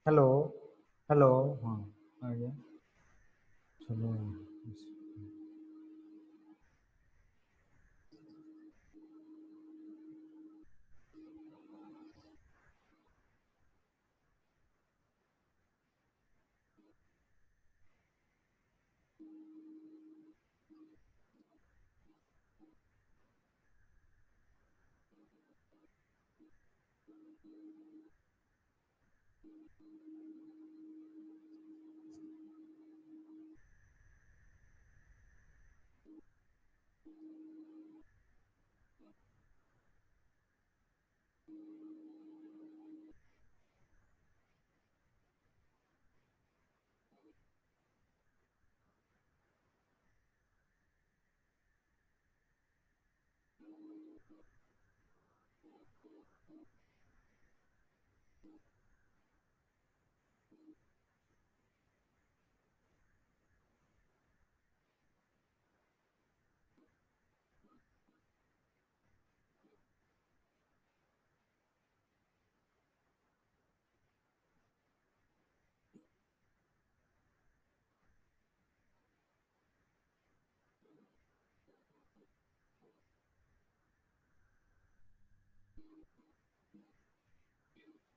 Hello hello. हाँ आ गया। चलो।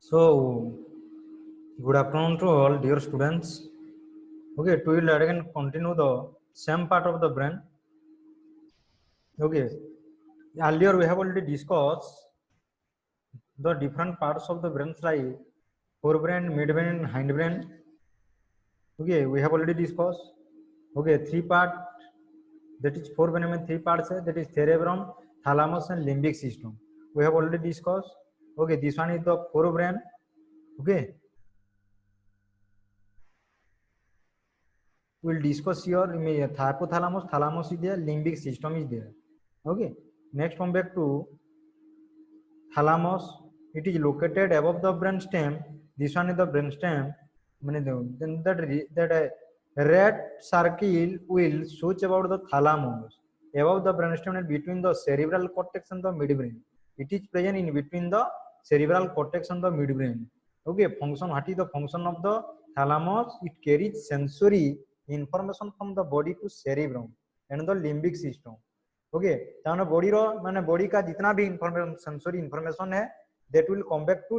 So, good afternoon to all dear students. Okay, we will again continue the same part of the brain. Okay, earlier we have already discussed the different parts of the brain like forebrain, midbrain, hindbrain. Okay, we have already discussed. Okay, three part, that is forebrain में three parts है, that is cerebrum, thalamus and limbic system. We have already discussed. Okay, this one is the forebrain. Okay, we'll discuss here. Hypothalamus, thalamus is there, limbic system is there. Okay, next come back to thalamus. It is located above the brainstem. This one is the brainstem. Then that red circle will switch about the thalamus above the brainstem and between the cerebral cortex and the midbrain. It is present in between the cerebral cortex and the midbrain. Okay, function. What is the function of the thalamus? It carries sensory information from the body to cerebrum and the limbic system. Okay ताने body रो माने body का जितना भी information sensory information है that will come back to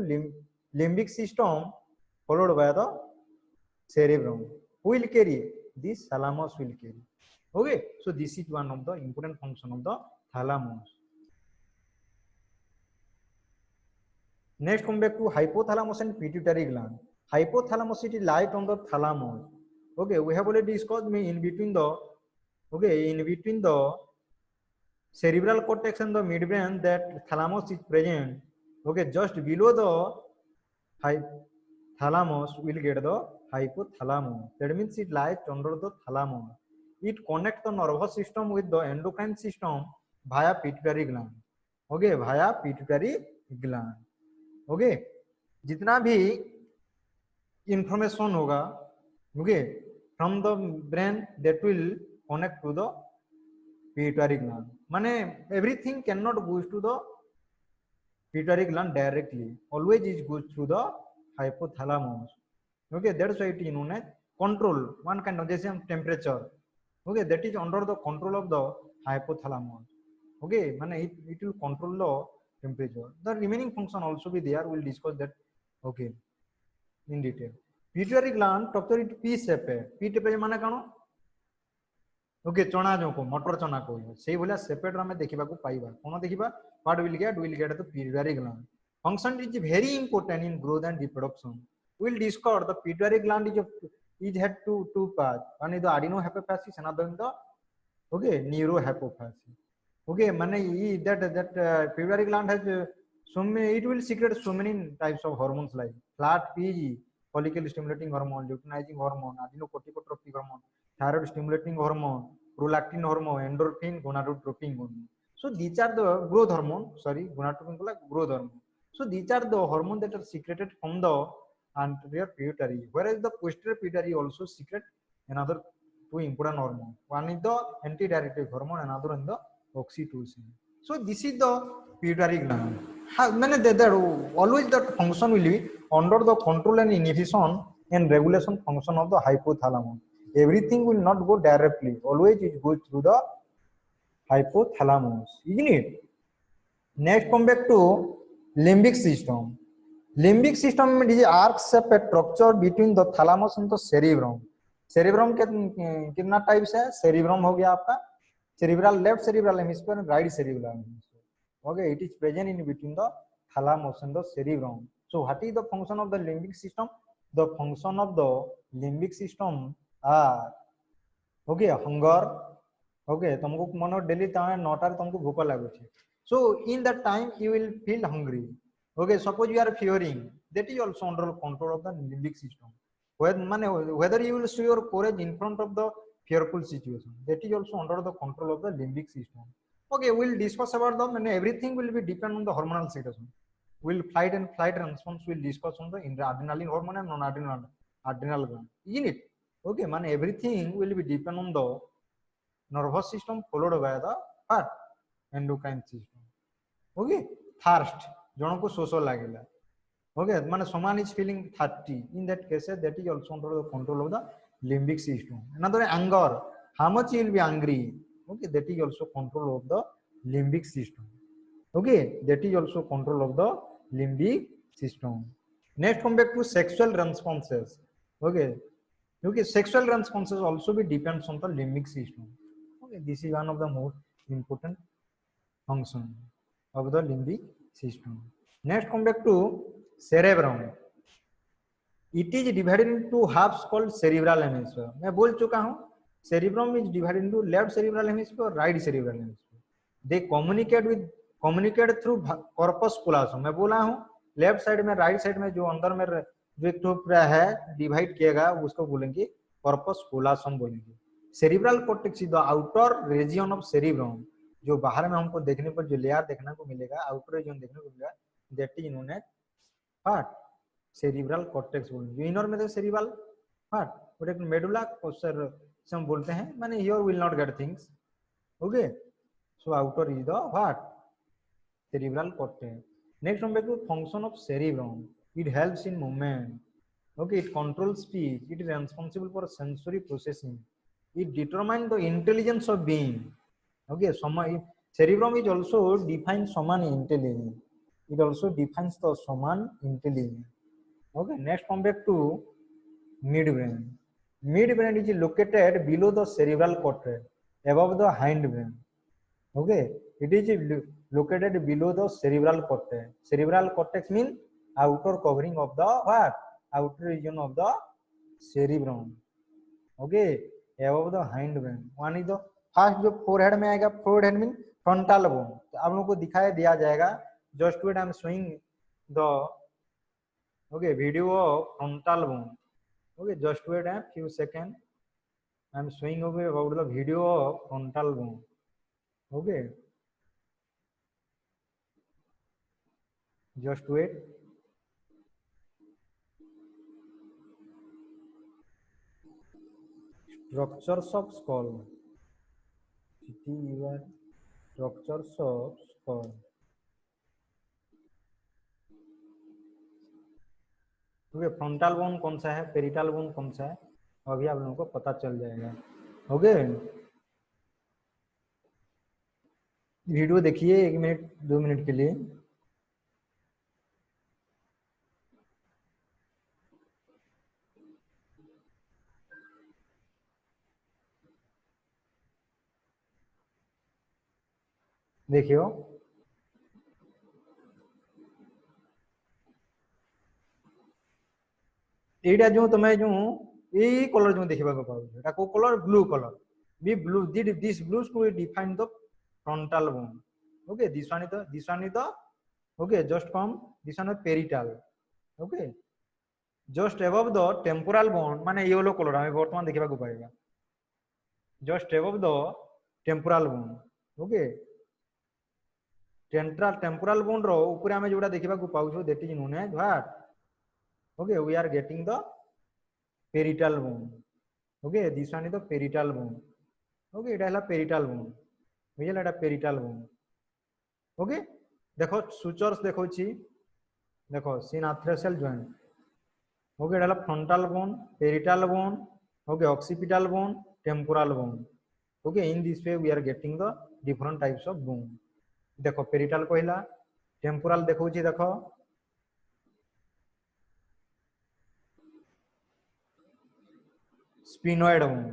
limbic system followed by the cerebrum who will carry this thalamus will carry. Okay, so this is one of the important function of the thalamus. Next come back to hypothalamus and pituitary gland. Hypothalamus it is light on the thalamus. Okay, we have already discussed me in between the cerebral cortex and the midbrain that thalamus is present. Okay, just below the thalamus will get the hypothalamus. That means it lies under the thalamus. It connects the nervous system with the endocrine system via pituitary gland. Okay, via pituitary gland. Okay, जितना भी information होगा, okay, from the brain that will connect to the pituitary gland. माने everything cannot goes to the pituitary gland directly. Always it goes through the hypothalamus. Okay, that's why it is known as control. One kind of जैसे हम temperature. Okay, that is under the control of the hypothalamus. Okay, माने it will control the temperature. The remaining function also be there. We'll discuss that. Okay, in detail. Pituitary gland structure it P shape है. P shape माने कौन? Okay चना जो को मटर चना को से भलिया सेपरेट हम देखा पाइबा कौन देखा what will get the pituitary gland function is very important in growth and reproduction will discover the pituitary gland is had two part one is the adeno hypophysis another in the okay neuro hypophysis okay माने that pituitary gland has so many it will secrete so many types of hormones like flat PG follicle stimulating hormone luteinizing hormone adenocorticotropic hormone thyroid stimulating hormone prolactin hormone endorphin gonadotropin hormone so these are the growth hormone sorry gonadotropin like growth hormone so these are the hormones that are secreted from the anterior pituitary whereas the posterior pituitary also secrete another two important hormone one is the antidiuretic hormone another is the oxytocin so this is the pituitary gland मैंने that always that function will be under the control and inhibition and regulation function of the hypothalamus. Everything will not go directly. Always it goes through the hypothalamus, isn't it? Next, come back to limbic system. Limbic system is an arc shaped structure between the thalamus and the cerebrum. Cerebrum के कितना types है? Cerebrum हो गया आपका cerebral left cerebral hemisphere and right cerebral hemisphere. Okay, it is present in between the thalamus and the cerebrum. So, what is the function of the limbic system? The function of the limbic system are okay hunger. Okay, तुमको मनो daily तमे 9 तुमको भूख लागुଛି. So in that time you will feel hungry. Okay, suppose you are fearing, that is also under control of the limbic system. Whether you will show your courage in front of the fearful situation, that is also under the control of the limbic system. Okay, we'll discuss about them, and everything will be depend on the hormonal situation. Will flight and flight response will discuss on the adrenaline hormone and non-adrenal gland. Isn't it? Okay, man, everything will be depend on the nervous system followed by the what? Endocrine system. Okay, thirst. Jono ko soso lagila. Okay, man, someone is feeling thirsty. In that case, that is also under the control of the limbic system. Another anger. How much you will be angry? Okay, that is also control of the limbic system. Okay, that is also control of the limbic system. Next, come back to sexual responses. Okay, okay, sexual responses also be depends on the limbic system. Okay, this is one of the most important function of the limbic system. Next, come back to cerebrum. It is divided into halves called cerebral hemisphere. मैं बोल चुका हूँ. Cerebrum is divided into left cerebral hemisphere, right cerebral hemisphere. They communicate through corpus callosum. मैं बोला हूँ left side में right side में जो अंदर में जो एक टुकड़ा है डिवाइड किएगा उसको बोलेंगे corpus callosum बोलेंगे. Cerebral cortex is the outer region of cerebrum. जो बाहर में हमको देखने पर जो लेयर देखने को मिलेगा, आउटर रीजन देखने को मिलेगा, that is known as what? Cerebral cortex बोलेंगे. जो इनर में तो सेरिब्रल व्हाट और एक मेडुला कोस्टर से हम बोलते हैं, माने here will not get things. Okay, so outer is the what? cerebral cortex. Next, come back to function of cerebrum. It helps in movement. Okay, it controls speech. It is responsible for sensory processing. It determines the intelligence of being. Okay, cerebrum is also defines human intelligence. It also defines the human intelligence. Okay, next come back to midbrain. Midbrain is located below the cerebral cortex, above the hindbrain. Okay, it is located below the cerebral cortex. Cerebral cortex means outer covering of the what? Outer region of the cerebrum. Okay, above the hindbrain. One is the first जो forehead में आएगा, forehead means frontal bone. तो आप लोगों को दिखाई दिया जाएगा. Just wait, I am showing the okay video of frontal bone. Okay, just wait a few seconds. I am showing over about the video of frontal bone. Okay, just wait. Structures of skull. Structures of skull. Okay, frontal bone कौन सा है, parietal bone कौन सा है, अभी आप लोगों को पता चल जाएगा. ओके, वीडियो देखिए 1 मिनट 2 मिनट के लिए. देखियो, एटा जो तमे जो ए कलर जो देखबा को पाउ, एटा को colour blue colour. Be blue this blue to define the frontal bone. Okay, this one is the okay just come this one parietal. Okay, just above the temporal bone माने येलो कलर हम वर्तमान देखबा को पाएगा. Just above the temporal bone. Okay, temporal bone रो ऊपर हमें जोड़ा देखबा को पाउ, that is known as what? Okay, we are getting the parietal bone. Okay, this one is the parietal bone. Okay, it is a parietal bone. We will have a parietal bone. Okay, देखो sutures देखो देखो सिनाथ्रेसल joint okay Etah frontal bone parietal bone okay occipital bone temporal bone okay in this way we are getting the different types of bone देखो parietal कहला टेम्पोराल देखो देखो sphenoid bone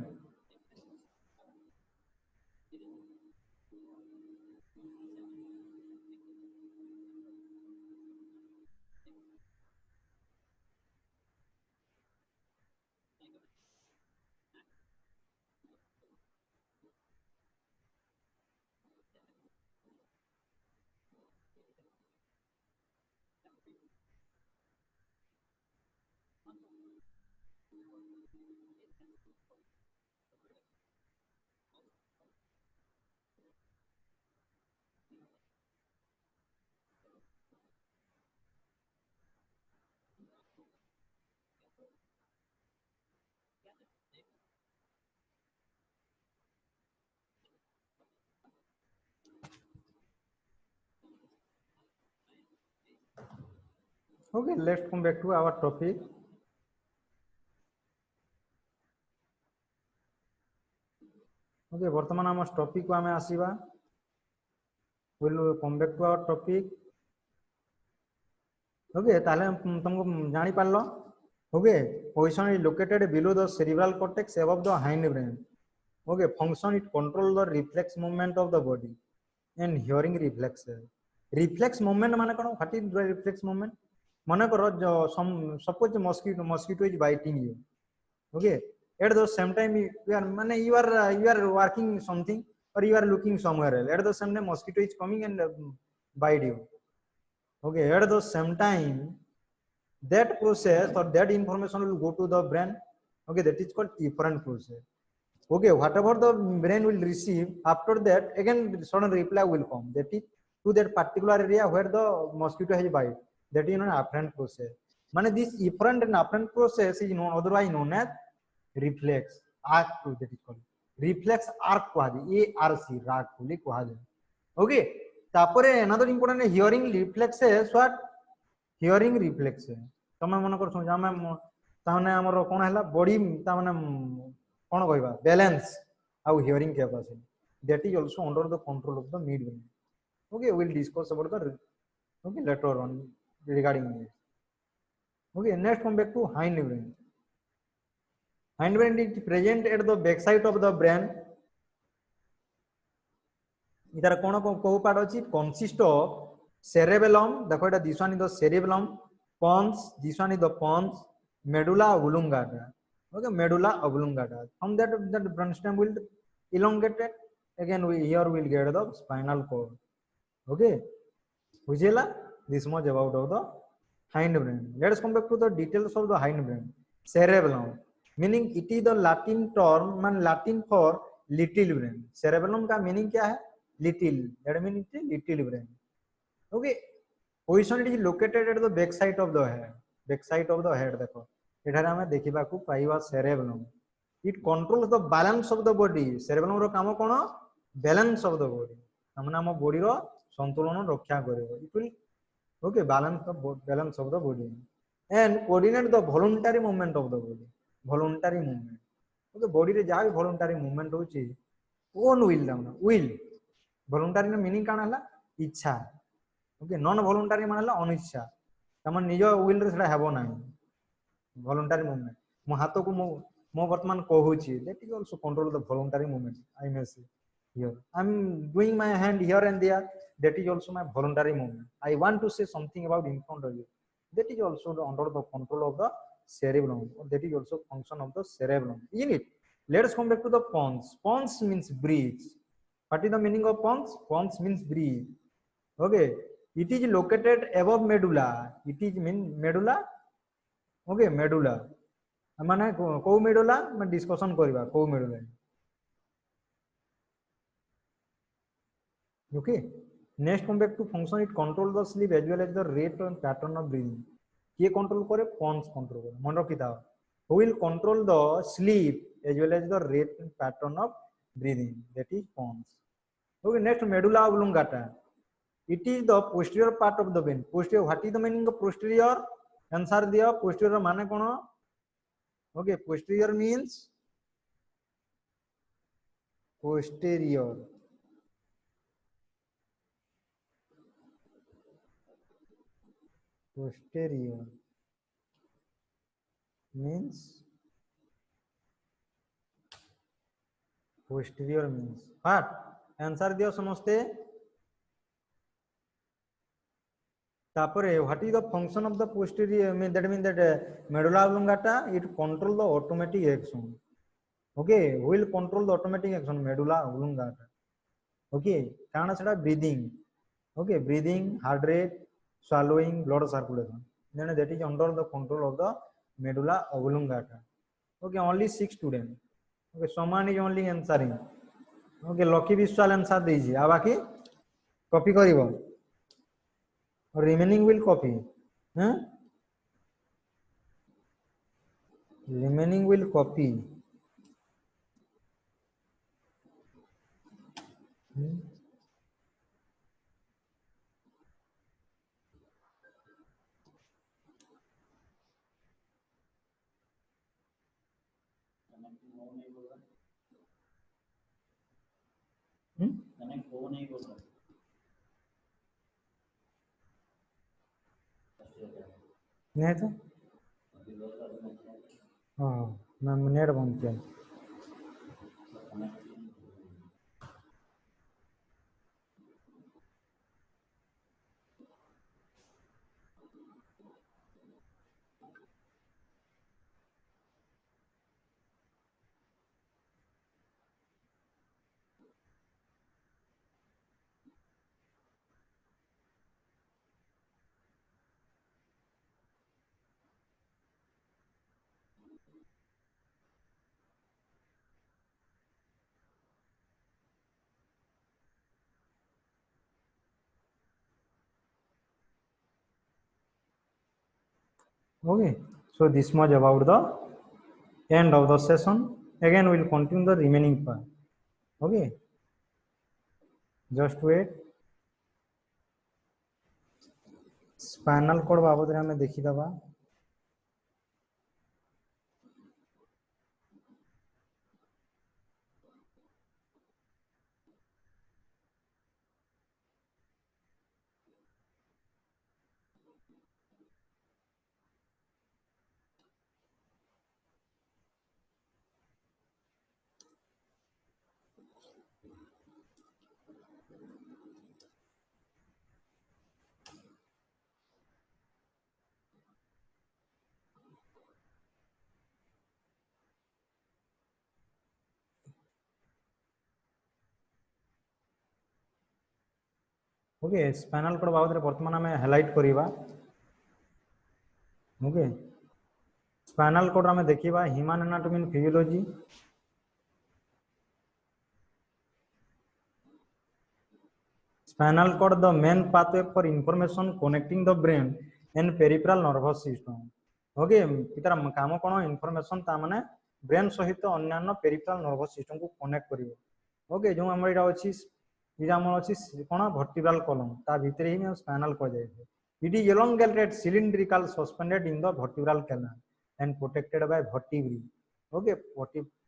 okay let's come back to our topic okay वर्तमान हम टॉपिक को हमें आसीबा will come back to our topic okay ताले तुमको जानी पारलो okay position is located below the cerebral cortex above the hind brain okay function it control the reflex movement of the body and hearing reflex reflex movement माने कोन what is the reflex movement माने करो suppose mosquito is biting you okay at the same time you are working something or you are looking somewhere else at the same time mosquito is coming and bite you okay at the same time that process or that information will go to the brain okay that is called efferent process okay whatever the brain will receive after that again sudden reply will come that is to that particular area where the mosquito has bite that is an afferent process mane this efferent and afferent process is known otherwise known as reflex arc that is called reflex arc कहा ARC राग बोली कहा okay तापरे another important hearing reflexes what hearing reflex तमे मन कर सुन जामे ताने हमर कोन हला बॉडी ता माने कोन कहबा बैलेंस आउ hearing capacity that is also under the control of the midbrain okay we'll discuss about the okay later on regarding this okay next come back to hindbrain hindbrain is present at the backside of the brain इधर कोन को part अछि consist of cerebellum देखो एटा this one is the cerebellum pons this one is the pons medulla oblongata okay medulla oblongata from that brainstem will elongated again we here will get the spinal cord okay bujhela this much about of the hindbrain let us come back to the details of the hindbrain cerebellum meaning it is the latin term man latin for little brain cerebellum का meaning क्या है little that means little brain okay position it is located at the back side of the head देखो एठारे हमें देखिबा को पाइबा cerebellum it controls the balance of the body cerebellum रो काम कोन balance of the body हमना हम बॉडी रो संतुलन रक्षा करिवो it will okay balance of the body and coordinate the voluntary movement of the body voluntary movement okay body रे जा भी voluntary movement होची own will दाना will voluntary no meaning काना हला इच्छा ओके नॉन वॉलंटरी मानला अनिच्छा तमन निज विल रे सेटा हेबो नाही वॉलंटरी मूवमेंट मो हाथ को मो वर्तमान कहूची that is also control the voluntary movement I may say here I am doing my hand here and there that is also my voluntary movement I want to say something about in front of you that is also under the control of the cerebellum or that is also function of the cerebellum in it let's come back to the pons pons means breathe what is the meaning of pons pons means breathe okay it is located above medulla it is mean medulla okay medulla माने को medulla मैं discussion करबा को medulla okay next come back to function it control the sleep as well as the rate and pattern of breathing ये control करे pons control करे मन रखिता who will control the sleep as well as the rate and pattern of breathing that is pons okay next medulla oblongata It is the posterior part of the brain. Posterior, what is the meaning of posterior? Answer दिया, posterior माने कौन? Okay, posterior means posterior. Posterior means posterior means what? Answer दियो समझते. तापरे what is the function of the posterior? Mean that medulla oblongata it control the automatic action. Okay, will control the automatic action medulla oblongata. Okay, कारण सेटा breathing. Okay, breathing, heart rate, swallowing, blood circulation. Then that is under the control of the medulla oblongata. Okay, only 6 students. Okay, Soman is only answering. Okay, Lucky Vishwal answer दीजिए. अब बाकी copy करिवो. और remaining will copy. Huh? Remaining will copy. नहीं तो हाँ मैं net बंद किया. Okay, so this much about the end of the session. Again we will continue the remaining part. Okay, just wait. Spinal cord बाबद रे हमें देखी दबा. ओके, स्पाइनल कॉर्ड बाबद रे वर्तमान हमें हाइलाइट करिवा. ओके, स्पाइनल कॉर्ड हमें देखिबा human anatomy and physiology. Spinal cord the main pathway for information connecting the brain and peripheral nervous system. Okay, इतर काम कोन information ता माने brain सहित अन्यान्य peripheral nervous system को connect करिवो. Okay, जो हमर इटा अछि इरा हमर अछि कोन vertebral column ता भीतर ही हम spinal cord जाय. It is elongated cylindrical suspended in the vertebral canal and protected by vertebrae. Okay,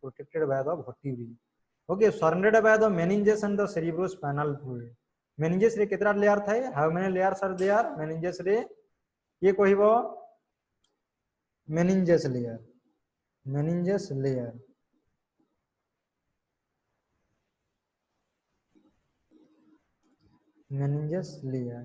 protected by the vertebrae. Okay, surrounded by the meninges and the cerebrospinal fluid. Meninges रे केतरा layer थाए. How many layers are there? Meninges रे ये कहिबो meninges layer. Meninges layer. Meninges layer.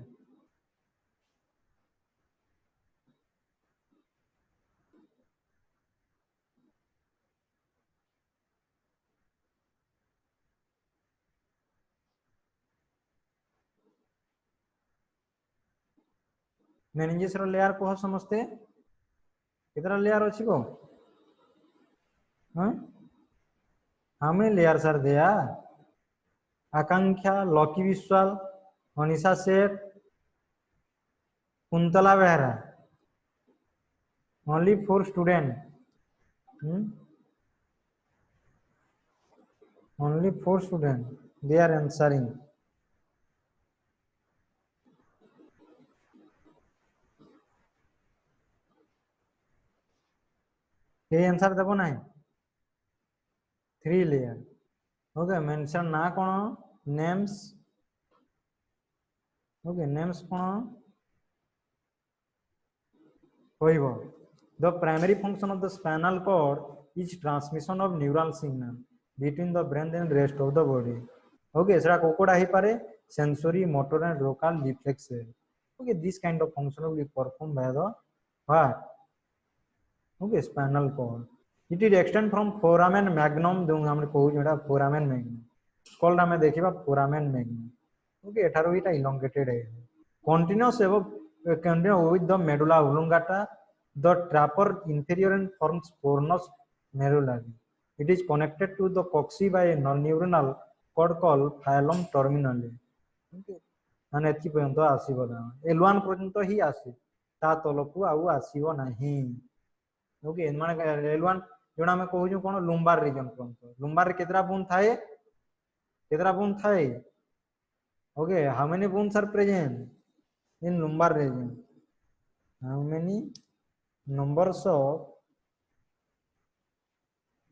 Meninges रो layer को समझते केतरा लेयर अछि को? हां, how many layers are there? Akanksha, Lucky Biswal, Anisha Seth, Kuntala Behera. Only 4 students. Only 4 students. They are answering. के आंसर देबो नाही 3 लेयर ओके मेंशन ना कोन नेम्स ओके नेम्स कोन कहबो the primary function of the spinal cord is transmission of neural signal between the brain and rest of the body okay सेरा कोकोडा ही पारे sensory motor and local reflex okay this kind of function will be performed by the what okay spinal cord it is extend from foramen magnum जो हम कहू जोटा foramen magnum called हमें देखिबा foramen magnum okay एठारो इटा elongated है continuous एवं continuous with the medulla oblongata the trapper inferior and forms porous medullary it is connected to the coccyx by a non-neuronal cord called phylum terminale okay माने एति पर्यंत आसीबो ना L1 पर्यंत ही आसी ता तलकु आउ आसीबो नाही ओके माने L1 जोना में कहू जो कोन लुम्बार रीजन पर्यंत लुम्बार रे केतरा बोन थाए okay how many bones are present in lumbar region how many numbers of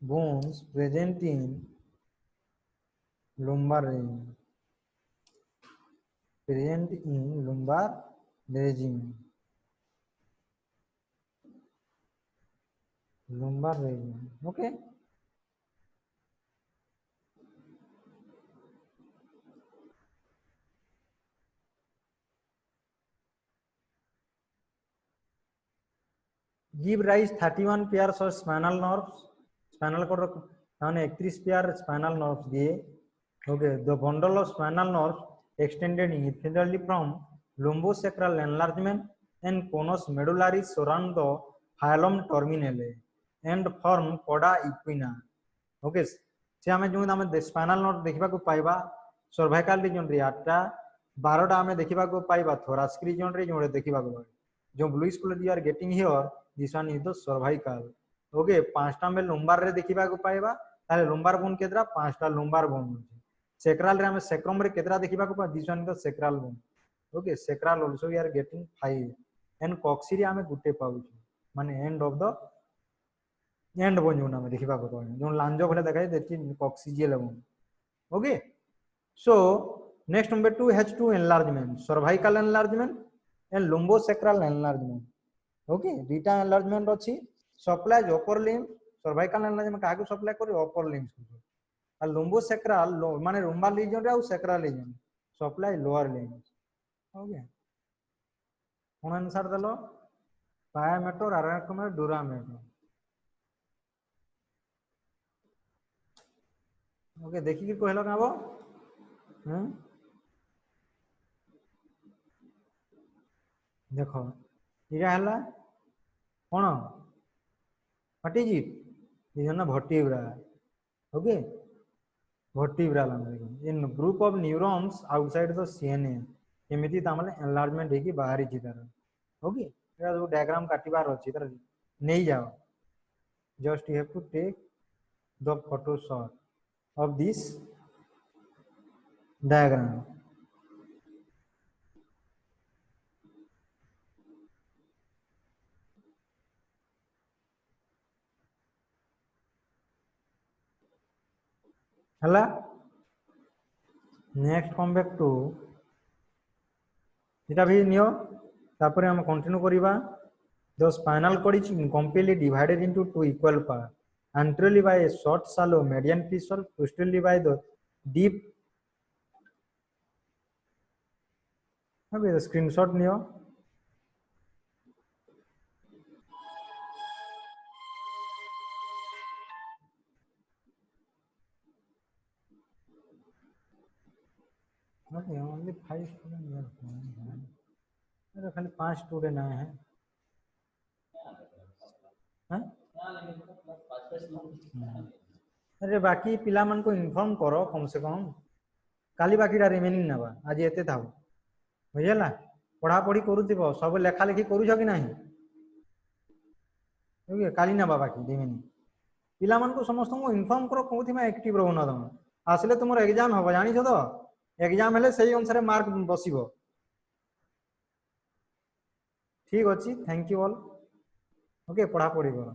bones present in lumbar region present in lumbar region okay give rise 31 pairs of spinal nerves spinal cord माने 31 pair spinal nerves दिए okay the bundle of spinal nerves extended inferiorly from lumbosacral enlargement and conus medullary surround the phylum terminale and form coda equina okay से हमें जो हमें spinal nerve देखिबा को पाइबा cervical region रे 8टा 12टा हमें देखिबा को पाइबा thoracic region रे जो देखिबा को जो blue colour you are getting here this one is the cervical okay 5टा में लुम्बार रे देखिबा को पाइबा ताले लुम्बार बोन केतरा 5टा लुम्बार बोन sacral रे हमें sacrum रे केतरा देखिबा को पा this one is the sacral bone okay sacral also we are getting 5 and coccyx रे हमें गुटे पाउ माने end of the end bone जो हमें देखिबा को जो लांजो भले देखाई that is coccygeal bone okay so next number 2 has two enlargement cervical enlargement and lumbosacral enlargement okay dita enlargement अछि supplies upper limb cervical enlargement काहे को सप्लाई करे upper limbs को और lumbosacral माने lumbar region रे और sacral region supply lower limbs okay कोन आंसर दलो pyometer arachnoid durameter ओके देखि कि कहलो काबो हैं देखो इरा हला कोन व्हाट इज इट इज ना vertebra okay vertebra in group of neurons outside the CNA एमिति तामले एनलार्जमेंट हेकी बाहरी चितार ओके एरा जो डायग्राम काटिबार अछि तर नै जाओ just you have to take the photo shot of this diagram हला नेक्स्ट कम बैक टू एटा भी नियो तापर हम कंटिन्यू करिबा the spinal cord is completely divided into two equal parts anteriorly by a short shallow median fissure posteriorly by the deep okay the screenshot niyo okay only 5 students अरे खाली 5 student आए हैं हैं अरे बाकी पिला मन को इन्फॉर्म करो कम से कम काली बाकी रिमेनिंग नबा आज एते थाउ बुझला पढ़ा पढ़ी करूथिबो सब लेखा लेखी करूछ कि नाही ओके काली नबा बाकी रिमेनिंग पिला मन को समस्त को इन्फॉर्म करो कोथि में एक्टिव रहू न तम आसले तुमर एग्जाम हो जानि छ तो एग्जाम हेले सही अनुसार मार्क बसिबो ठीक अछि थैंक यू ऑल ओके पढ़ा पढ़ी करो